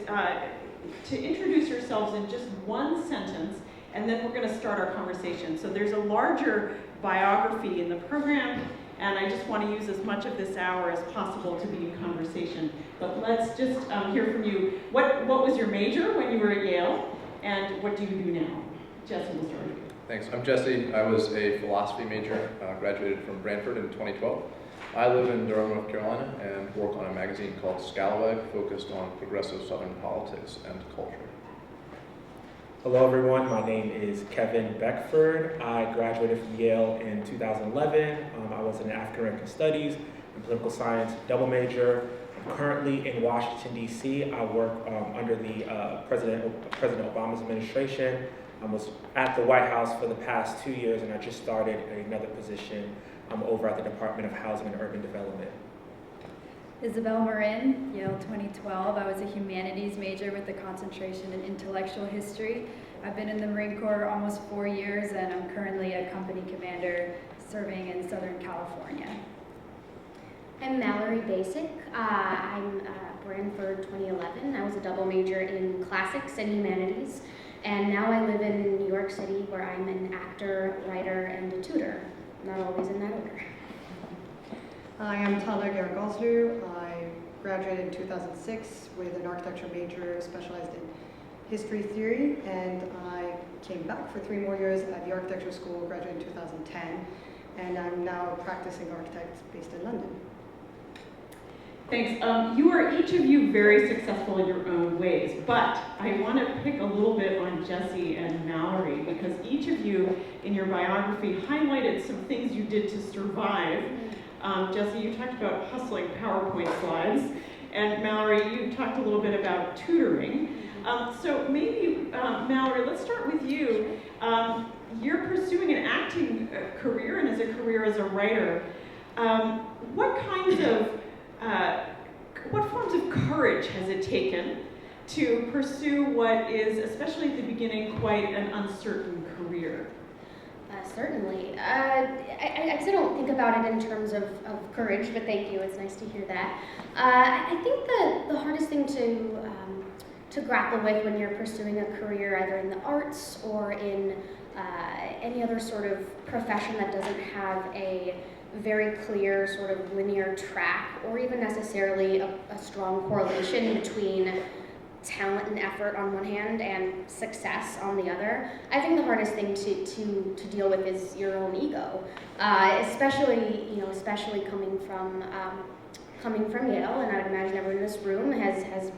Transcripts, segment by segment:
to introduce yourselves in just one sentence, and then we're going to start our conversation. So there's a larger biography in the program, and I just want to use as much of this hour as possible to be in conversation. But let's just hear from you. What was your major when you were at Yale, and what do you do now? Jesse, we'll start with you. Thanks. I'm Jesse. I was a philosophy major, graduated from Branford in 2012. I live in Durham, North Carolina, and work on a magazine called Scalawag, focused on progressive Southern politics and culture. Hello everyone, my name is Kevin Beckford. I graduated from Yale in 2011. I was in African American Studies and Political Science double major. I'm currently in Washington, D.C. I work under the President Obama's administration. I was at the White House for the past 2 years, and I just started another position over at the Department of Housing and Urban Development. Isabel Marin, Yale 2012. I was a humanities major with a concentration in intellectual history. I've been in the Marine Corps almost 4 years, and I'm currently a company commander serving in Southern California. I'm Mallory Basic. I'm Branford 2011. I was a double major in classics and humanities, and now I live in New York City, where I'm an actor, writer, and a tutor. Not always in that order. I am Tala Garagoslu. I graduated in 2006 with an architecture major specialized in history theory, and I came back for 3 more years at the architecture school, graduated in 2010, and I'm now a practicing architect based in London. Thanks. You are each of you very successful in your own ways, but I want to pick a little bit on Jesse and Mallory, because each of you in your biography highlighted some things you did to survive. Jesse, you talked about hustling PowerPoint slides, and Mallory, you talked a little bit about tutoring. So maybe, Mallory, let's start with you. You're pursuing an acting career and as a career as a writer. What forms of courage has it taken to pursue what is, especially at the beginning, quite an uncertain career? Certainly. I still don't think about it in terms of courage, but thank you. It's nice to hear that. I think the hardest thing to grapple with when you're pursuing a career either in the arts or in any other sort of profession that doesn't have a very clear sort of linear track, or even necessarily a strong correlation between talent and effort on one hand and success on the other. I think the hardest thing to deal with is your own ego, especially coming from Yale, and I would imagine everyone in this room has had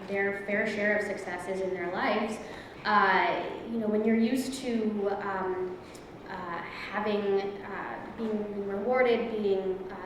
their fair share of successes in their lives. When you're used to being rewarded,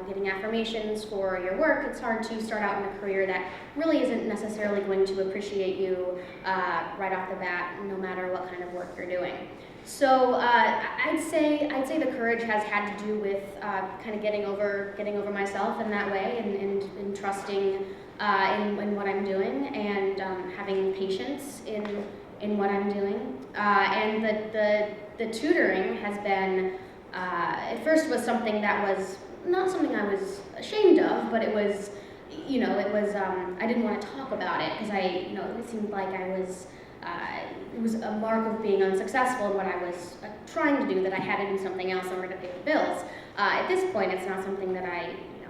getting affirmations for your work, it's hard to start out in a career that really isn't necessarily going to appreciate you right off the bat, no matter what kind of work you're doing. So I'd say the courage has had to do with kind of getting over myself in that way, and trusting in what I'm doing, and having patience in what I'm doing. And the tutoring has been, at first was something that was not something I was ashamed of, but it was, I didn't want to talk about it, because it seemed like it was a mark of being unsuccessful in what I was trying to do, that I had to do something else in order to pay the bills. At this point, it's not something that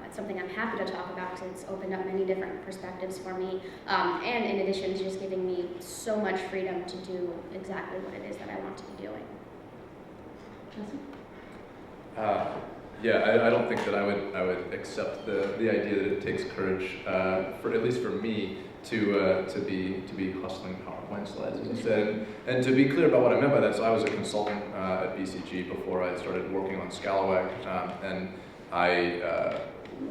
it's something I'm happy to talk about, because it's opened up many different perspectives for me, and in addition to just giving me so much freedom to do exactly what it is that I want to be doing. Jesse? I don't think that I would accept the idea that it takes courage, at least for me, to be hustling PowerPoint slides, as you said. And to be clear about what I meant by that, so I was a consultant at BCG before I started working on Scalawag, and I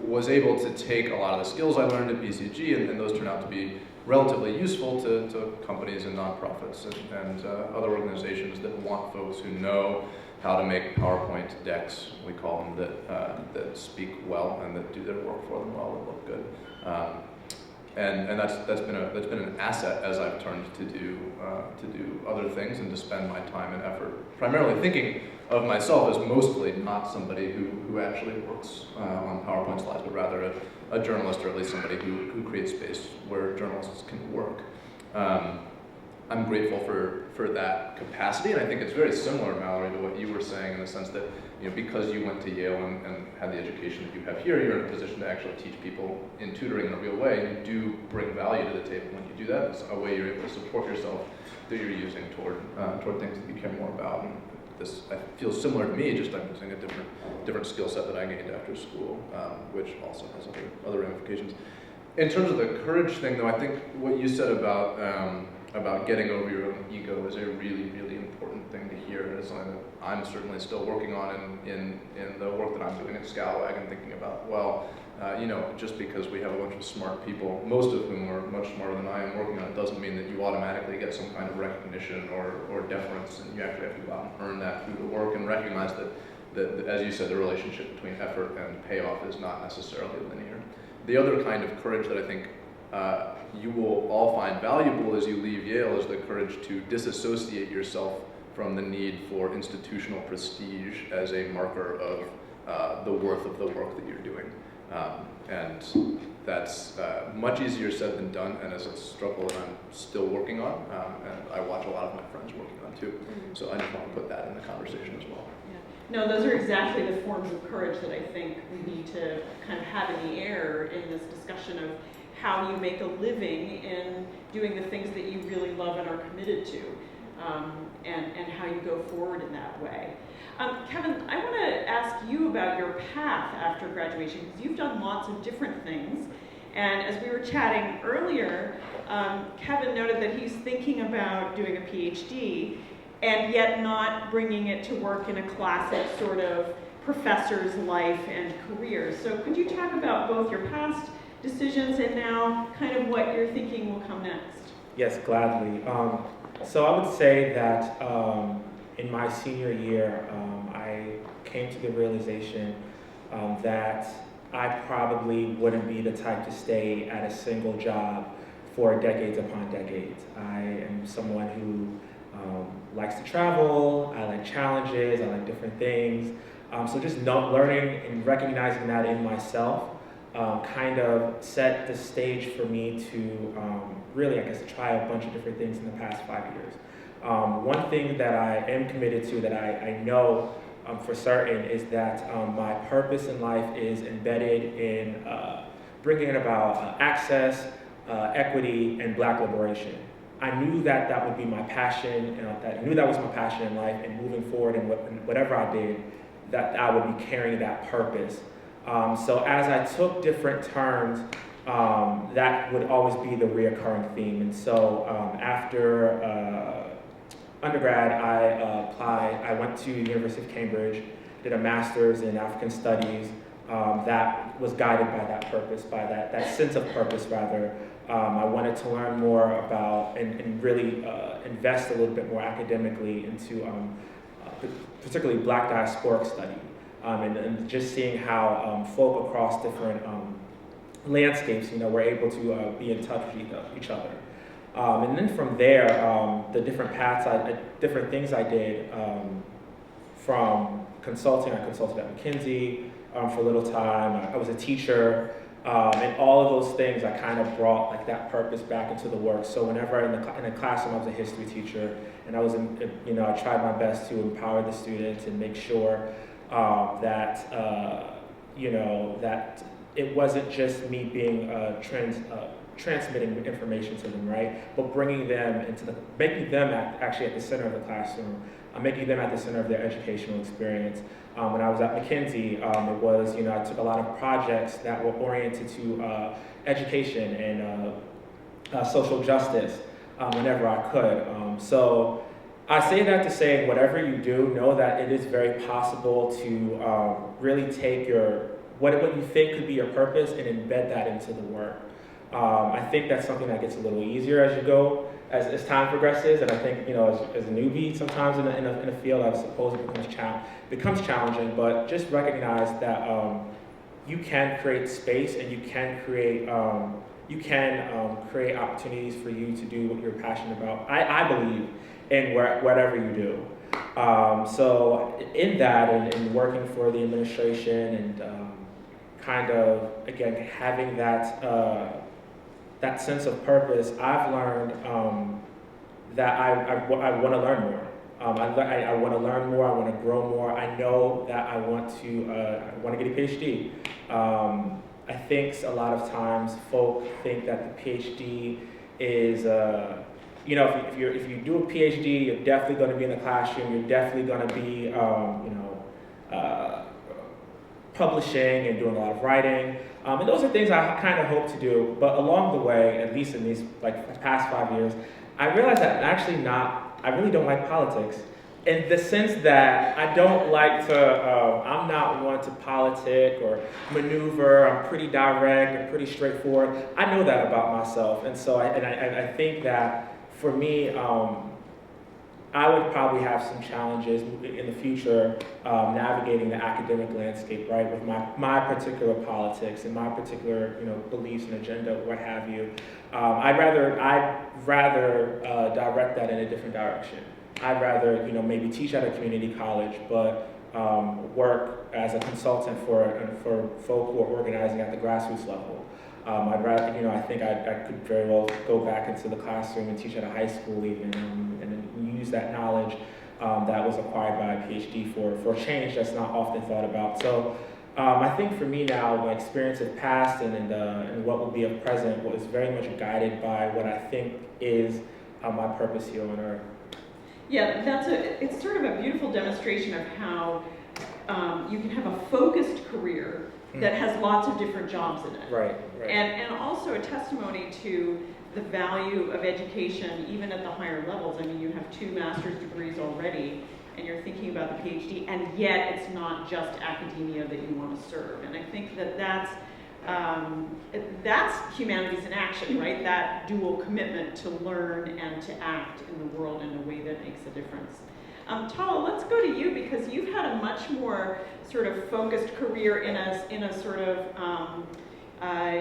was able to take a lot of the skills I learned at BCG, and those turned out to be relatively useful to companies and nonprofits and other organizations that want folks who know how to make PowerPoint decks, we call them, that speak well and that do their work for them well and look good. And that's been an asset as I've turned to do other things and to spend my time and effort primarily thinking of myself as mostly not somebody who actually works on PowerPoint slides, but rather a journalist, or at least somebody who creates space where journalists can work. I'm grateful for that capacity, and I think it's very similar, Mallory, to what you were saying, in the sense that, you know, because you went to Yale and had the education that you have here, you're in a position to actually teach people in tutoring in a real way, and you do bring value to the table when you do that. It's a way you're able to support yourself that you're using toward things that you care more about. And this feels similar to me, just I'm using a different skill set that I gained after school, which also has other ramifications. In terms of the courage thing, though, I think what you said about getting over your own ego is a really, really important thing to hear. It's something that I'm certainly still working on in the work that I'm doing at Scalawag, and thinking about, well, you know, just because we have a bunch of smart people, most of whom are much smarter than I am, working on it, doesn't mean that you automatically get some kind of recognition or deference, and you actually have to go out and earn that through the work, and recognize that, as you said, the relationship between effort and payoff is not necessarily linear. The other kind of courage that I think you will all find valuable as you leave Yale is the courage to disassociate yourself from the need for institutional prestige as a marker of the worth of the work that you're doing. And that's much easier said than done, and is a struggle that I'm still working on, and I watch a lot of my friends working on too. So I just want to put that in the conversation as well. No, those are exactly the forms of courage that I think we need to kind of have in the air in this discussion of how you make a living in doing the things that you really love and are committed to, and how you go forward in that way. Kevin, I want to ask you about your path after graduation, because you've done lots of different things. And as we were chatting earlier, Kevin noted that he's thinking about doing a PhD, and yet not bringing it to work in a classic sort of professor's life and career. So could you talk about both your past decisions and now kind of what you're thinking will come next? Yes, gladly. So I would say that in my senior year, I came to the realization that I probably wouldn't be the type to stay at a single job for decades upon decades. I am someone who likes to travel, I like challenges, I like different things. So just learning and recognizing that in myself kind of set the stage for me to really, I guess, try a bunch of different things in the past 5 years. One thing that I am committed to, that I know for certain, is that my purpose in life is embedded in bringing about access, equity, and Black liberation. I knew that that would be my passion, and I knew that was my passion in life, and moving forward in whatever I did, that I would be carrying that purpose. So as I took different turns, that would always be the reoccurring theme. And so after undergrad, I went to the University of Cambridge, did a master's in African Studies that was guided by that purpose, by that sense of purpose, rather. I wanted to learn more about and really invest a little bit more academically into particularly Black diasporic study, and just seeing how folk across different landscapes, were able to be in touch with each other. And then from there, the different paths, different things I did, from consulting. I consulted at McKinsey for a little time. I was a teacher. And all of those things, I kind of brought like that purpose back into the work. So whenever in the classroom, I was a history teacher, and I was, I tried my best to empower the students and make sure that, that it wasn't just me being transmitting information to them, right? But bringing them making them actually at the center of the classroom, making them at the center of their educational experience. When I was at McKinsey, it was, I took a lot of projects that were oriented to education and social justice whenever I could. So I say that to say, whatever you do, know that it is very possible to really take what you think could be your purpose and embed that into the work. I think that's something that gets a little easier as you go, as time progresses, and I think, as a newbie, sometimes in a field, I suppose it becomes challenging, but just recognize that you can create space, and you can create opportunities for you to do what you're passionate about. I believe in whatever you do. So in that, and working for the administration, and kind of, again, having that, that sense of purpose, I've learned that I want to learn more. I want to learn more, I want to grow more. I know that I want to get a PhD. I think a lot of times folk think that the PhD is, if you do a PhD, you're definitely going to be in the classroom, you're definitely going to be, publishing and doing a lot of writing. And those are things I kind of hope to do, but along the way, at least in these past 5 years, I realized that I really don't like politics. In the sense that I don't like to, I'm not one to politic or maneuver. I'm pretty direct and pretty straightforward. I know that about myself. And so I think that for me, I would probably have some challenges in the future navigating the academic landscape, right, with my particular politics and my particular, beliefs and agenda, what have you. I'd rather direct that in a different direction. I'd rather, maybe teach at a community college, but work as a consultant for folk who are organizing at the grassroots level. I'd rather, I think I could very well go back into the classroom and teach at a high school even, and then use that knowledge that was acquired by a PhD for change that's not often thought about. So I think for me now, my experience of past and what will be of present is very much guided by what I think is my purpose here on Earth. Yeah, it's sort of a beautiful demonstration of how you can have a focused career that has lots of different jobs in it. Right. And also a testimony to the value of education, even at the higher levels. I mean, you have 2 master's degrees already, and you're thinking about the PhD, and yet it's not just academia that you want to serve. And I think that's humanities in action, right? That dual commitment to learn and to act in the world in a way that makes a difference. Tala, let's go to you because you've had a much more sort of focused career in a sort of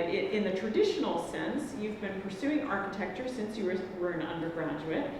in the traditional sense. You've been pursuing architecture since you were an undergraduate.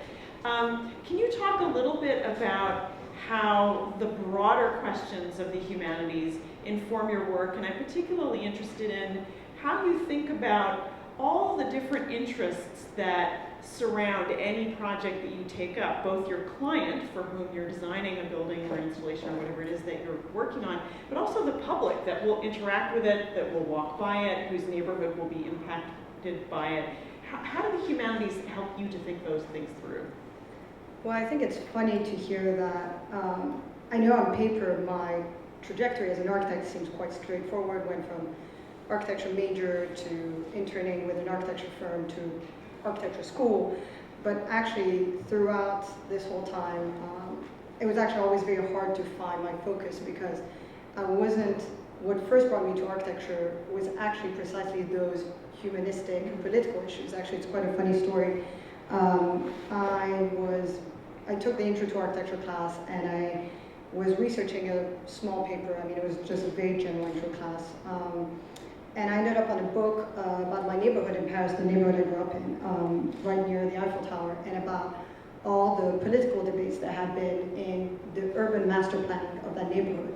Can you talk a little bit about how the broader questions of the humanities inform your work? And I'm particularly interested in how you think about all the different interests that surround any project that you take up, both your client, for whom you're designing a building or installation or whatever it is that you're working on, but also the public that will interact with it, that will walk by it, whose neighborhood will be impacted by it. How do the humanities help you to think those things through? Well, I think it's funny to hear that. I know on paper my trajectory as an architect seems quite straightforward. Went from architecture major to interning with an architecture firm to architecture school. But actually, throughout this whole time, it was actually always very hard to find my focus because what first brought me to architecture was actually precisely those humanistic and political issues. Actually, it's quite a funny story. I took the intro to architecture class and I was researching a small paper. I mean, it was just a very general intro class. And I ended up on a book about my neighborhood in Paris, the neighborhood I grew up in, right near the Eiffel Tower, and about all the political debates that had been in the urban master planning of that neighborhood.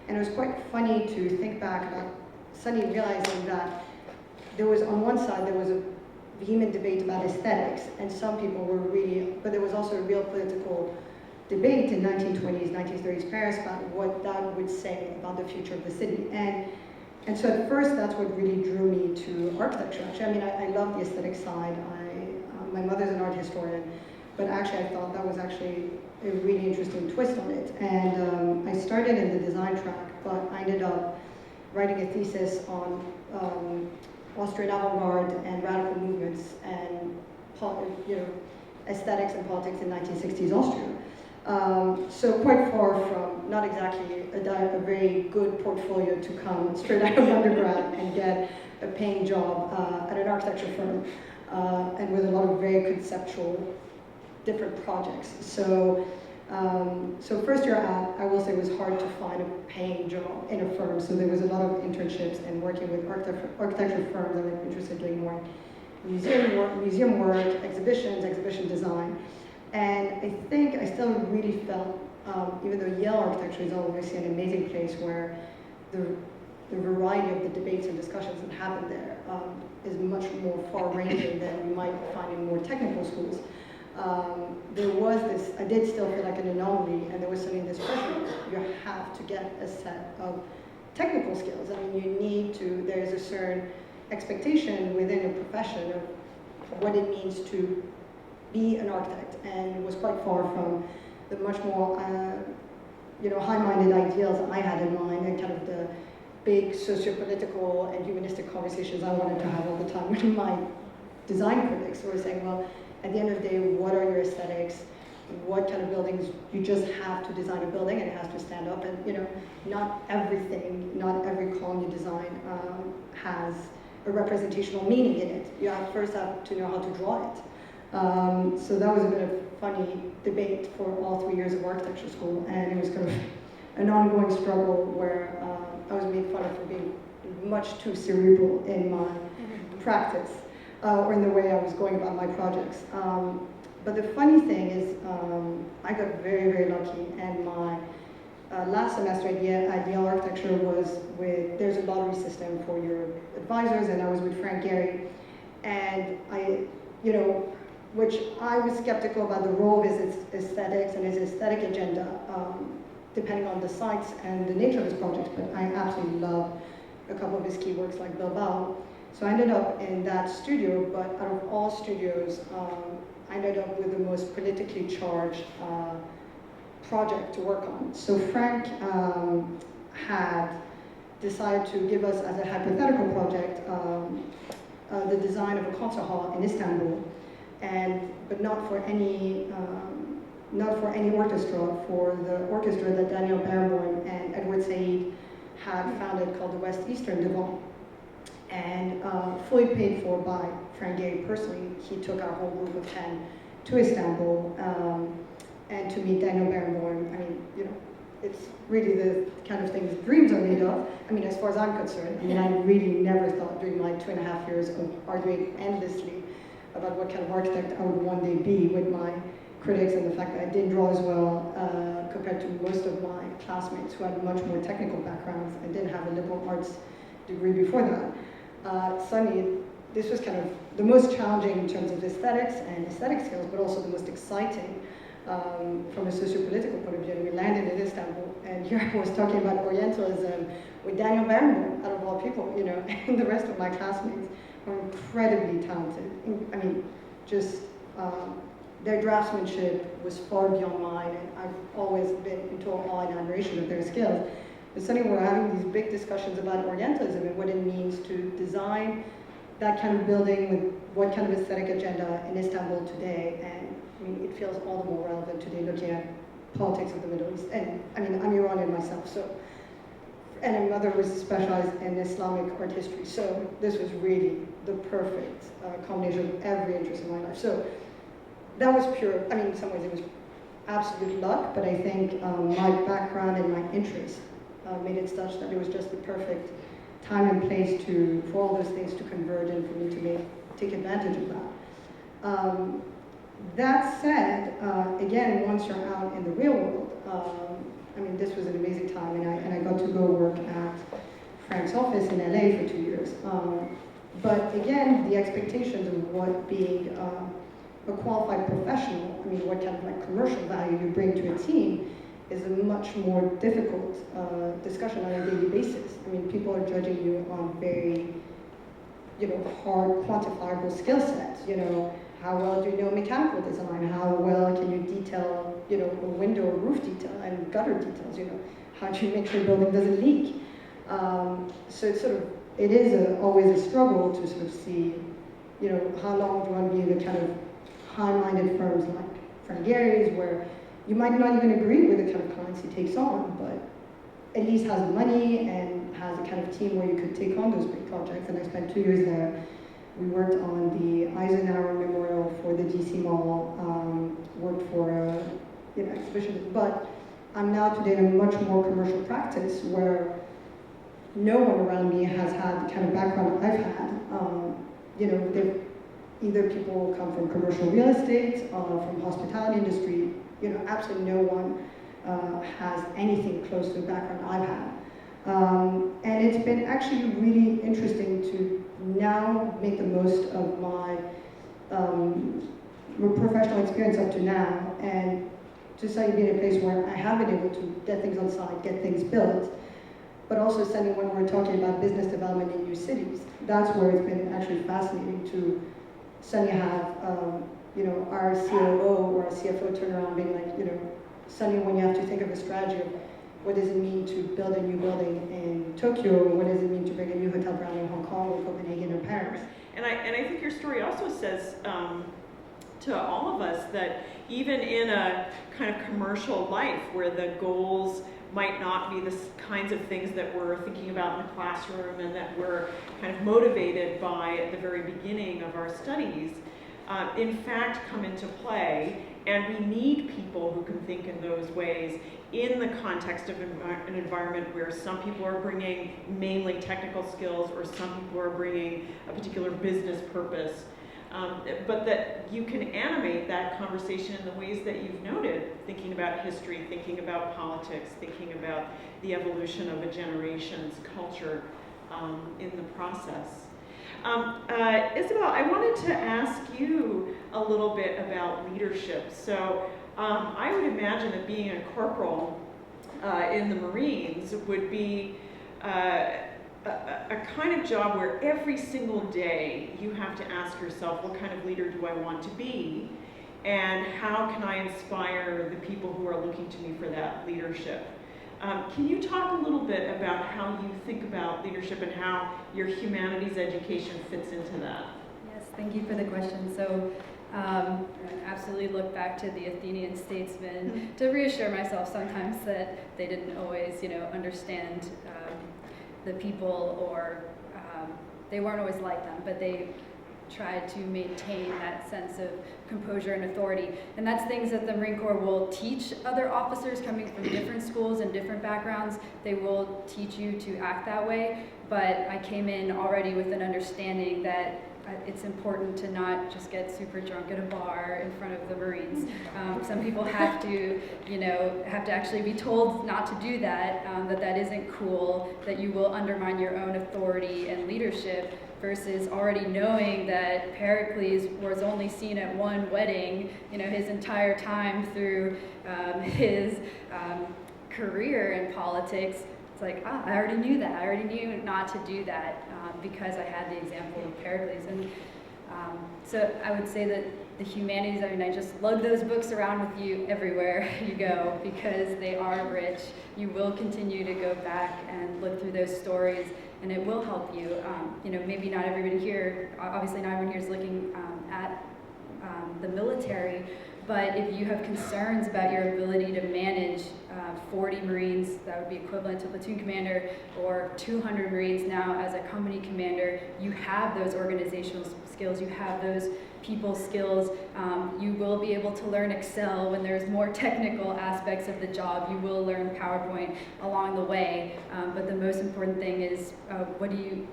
And it was quite funny to think back about suddenly realizing that there was, on one side, there was a vehement debate about aesthetics, and some people were really, but there was also a real political debate in 1920s, 1930s Paris about what that would say about the future of the city. And so at first, that's what really drew me to architecture. Actually, I mean, I love the aesthetic side. My mother's an art historian, but actually I thought that was actually a really interesting twist on it. And I started in the design track, but I ended up writing a thesis on Austrian avant-garde and radical movements and aesthetics and politics in 1960s Austria. So quite far from not exactly a very good portfolio to come straight out of undergrad and get a paying job at an architecture firm and with a lot of very conceptual different projects. So first year out, I will say it was hard to find a paying job in a firm. So there was a lot of internships and working with architecture firms that were interested in doing more museum work, exhibition design. And I think I still really felt, even though Yale architecture is obviously an amazing place where the variety of the debates and discussions that happen there is much more far-ranging than you might find in more technical schools. There was this, I did still feel like an anomaly, and there was suddenly this pressure. You have to get a set of technical skills. I mean, you need to, there's a certain expectation within a profession of what it means to be an architect, and it was quite far from the much more, high-minded ideals that I had in mind, and kind of the big socio-political and humanistic conversations I wanted to have all the time with my design critics, who were saying, well, at the end of the day, what are your aesthetics? What kind of buildings? You just have to design a building, and it has to stand up. And not everything, not every column you design has a representational meaning in it. You first have to know how to draw it. So that was a bit of funny debate for all 3 years of architecture school, and it was kind of an ongoing struggle where I was made fun of for being much too cerebral in my practice, or in the way I was going about my projects. But the funny thing is, I got very, very lucky, and my last semester at Yale Architecture was there's a lottery system for your advisors, and I was with Frank Gehry, and which I was skeptical about the role of his aesthetics and his aesthetic agenda, depending on the sites and the nature of his projects, but I absolutely love a couple of his key works like Bilbao. So I ended up in that studio, but out of all studios, I ended up with the most politically charged project to work on. So Frank had decided to give us as a hypothetical project the design of a concert hall in Istanbul, but not for any orchestra, for the orchestra that Daniel Barenboim and Edward Said had founded, called the West Eastern Divan, and fully paid for by Frank Gehry personally. He took our whole group of 10 to Istanbul and to meet Daniel Barenboim. I mean, it's really the kind of things dreams are made of. I mean, as far as I'm concerned. I mean, I really never thought during my 2.5 years of arguing endlessly about what kind of architect I would one day be with my critics, and the fact that I didn't draw as well compared to most of my classmates who had much more technical backgrounds and didn't have a liberal arts degree before that. Suddenly, this was kind of the most challenging in terms of aesthetics and aesthetic skills, but also the most exciting from a socio-political point of view. And we landed in Istanbul, and here I was talking about Orientalism with Daniel Barenboim, out of all people, and the rest of my classmates were incredibly talented. I mean, just their draftsmanship was far beyond mine, and I've always been in total awe and admiration of their skills. But suddenly we're having these big discussions about Orientalism and what it means to design that kind of building with what kind of aesthetic agenda in Istanbul today. And I mean, it feels all the more relevant today looking at politics of the Middle East. And I mean, I'm Iranian myself, so, and my mother was specialized in Islamic art history. So this was really the perfect combination of every interest in my life. So that was pure, I mean, in some ways it was absolute luck, but I think my background and my interest made it such that it was just the perfect time and place for all those things to converge and for me to take advantage of that. That said, again, once you're out in the real world, I mean, this was an amazing time, and I got to go work at Frank's office in LA for 2 years. But again, the expectations of what being a qualified professional, I mean, what kind of like commercial value you bring to a team is a much more difficult discussion on a daily basis. I mean, people are judging you on very, hard, quantifiable skill sets. How well do you know mechanical design? How well can you detail, a window or roof detail and gutter details? How do you make sure a building doesn't leak? So it is always a struggle to sort of see, how long do you want to be in the kind of high-minded firms like Frank Gehry's, where you might not even agree with the kind of clients he takes on, but at least has the money and has a kind of team where you could take on those big projects. And I spent 2 years there. We worked on the Eisenhower Memorial for the DC Mall, worked for exhibitions, but I'm now today in a much more commercial practice where no one around me has had the kind of background I've had. Either people come from commercial real estate, from hospitality industry, absolutely no one has anything close to the background I've had. And it's been actually really interesting to now make the most of my professional experience up to now, and to suddenly be in a place where I have been able to get things on site, get things built, but also suddenly when we're talking about business development in new cities, that's where it's been actually fascinating to suddenly have, our COO or our CFO turn around being like, suddenly when you have to think of a strategy of what does it mean to build a new building in Tokyo, what does it mean to bring a new hotel brand in Hong Kong or Copenhagen or Paris? And I think your story also says to all of us that even in a kind of commercial life where the goals might not be the kinds of things that we're thinking about in the classroom and that we're kind of motivated by at the very beginning of our studies, in fact come into play, and we need people who can think in those ways in the context of an environment where some people are bringing mainly technical skills or some people are bringing a particular business purpose. But that you can animate that conversation in the ways that you've noted, thinking about history, thinking about politics, thinking about the evolution of a generation's culture in the process. Isabel, I wanted to ask you a little bit about leadership. So I would imagine that being a corporal in the Marines would be a kind of job where every single day you have to ask yourself, what kind of leader do I want to be? And how can I inspire the people who are looking to me for that leadership? Can you talk a little bit about how you think about leadership and how your humanities education fits into that? Yes, thank you for the question. So I absolutely look back to the Athenian statesmen to reassure myself sometimes that they didn't always, understand the people, or they weren't always like them, but they tried to maintain that sense of composure and authority. And that's things that the Marine Corps will teach other officers coming from different schools and different backgrounds. They will teach you to act that way, but I came in already with an understanding that it's important to not just get super drunk at a bar in front of the Marines. Some people have to, actually be told not to do that, that isn't cool, that you will undermine your own authority and leadership, versus already knowing that Pericles was only seen at one wedding, his entire time through his career in politics. It's like, I already knew that. I already knew not to do that because I had the example of Pericles. And so I would say that the humanities, I just lug those books around with you everywhere you go because they are rich. You will continue to go back and look through those stories, and it will help you. Maybe not everybody here, obviously not everyone here is looking at the military, but if you have concerns about your ability to manage 40 Marines, that would be equivalent to platoon commander, or 200 Marines now as a company commander, you have those organizational skills, you have those people skills. You will be able to learn Excel when there's more technical aspects of the job. You will learn PowerPoint along the way, but the most important thing is what do you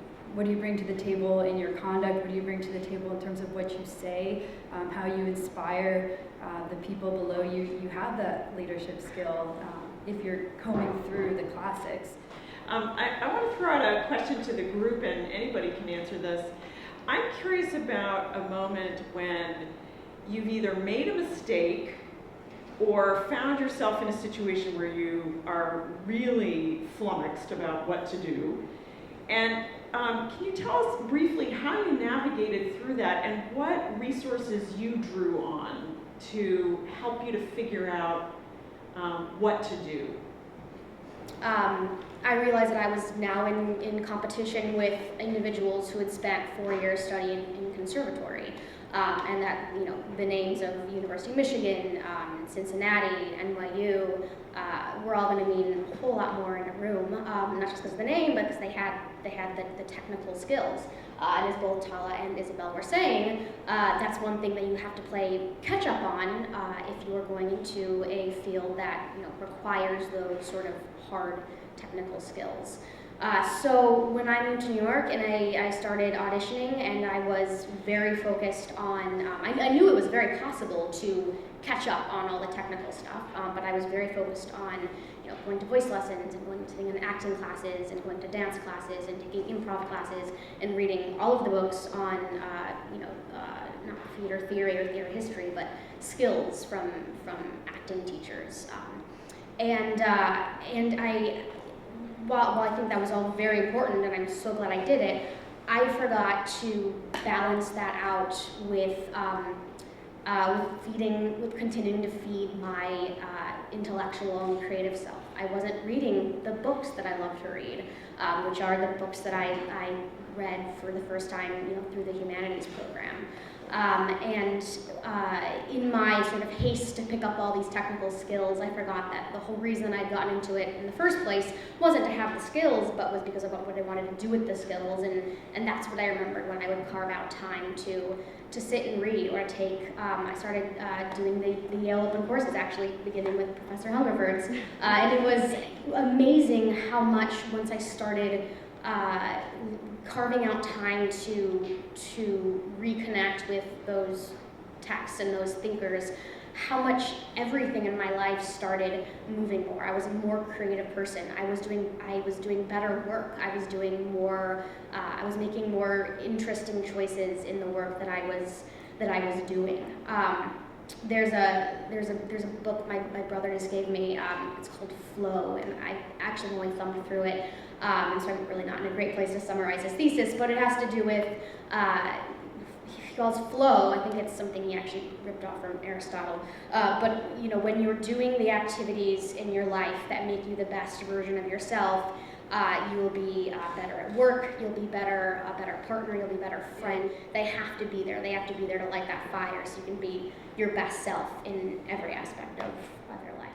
bring to the table in your conduct? What do you bring to the table in terms of what you say, how you inspire the people below you? You have that leadership skill if you're combing through the classics. I want to throw out a question to the group, and anybody can answer this. I'm curious about a moment when you've either made a mistake or found yourself in a situation where you are really flummoxed about what to do. And can you tell us briefly how you navigated through that and what resources you drew on to help you to figure out what to do? I realized that I was now in competition with individuals who had spent 4 years studying in conservatory, and that the names of University of Michigan, Cincinnati, NYU were all going to mean a whole lot more in a room, not just because of the name, but because they had the technical skills. And as both Tala and Isabel were saying, that's one thing that you have to play catch up on if you are going into a field that requires those sort of hard technical skills. So when I moved to New York and I started auditioning, and I was very focused on, I knew it was very possible to catch up on all the technical stuff, but I was very focused on, going to voice lessons and going to singing and acting classes and going to dance classes and taking improv classes and reading all of the books on, not theater theory or theater history, but skills from acting teachers. While I think that was all very important, and I'm so glad I did it, I forgot to balance that out with continuing to feed my intellectual and creative self. I wasn't reading the books that I love to read, which are the books that I read for the first time, through the Humanities program. In my sort of haste to pick up all these technical skills, I forgot that the whole reason I'd gotten into it in the first place wasn't to have the skills, but was because of what I wanted to do with the skills, and that's what I remembered when I would carve out time to sit and read or take. I started doing the Yale Open courses, actually, beginning with Professor Hungerford's, and it was amazing how much, once I started carving out time to reconnect with those texts and those thinkers, how much everything in my life started moving more. I was a more creative person. I was doing better work. I was doing more. I was making more interesting choices in the work that I was doing. There's a book my brother just gave me. It's called Flow, and I actually only thumbed through it. And so I'm really not in a great place to summarize his thesis, but it has to do with, he calls flow. I think it's something he actually ripped off from Aristotle. But when you're doing the activities in your life that make you the best version of yourself, you will be better at work, you'll be a better partner, you'll be a better friend. They have to be there. They have to be there to light that fire so you can be your best self in every aspect of their life.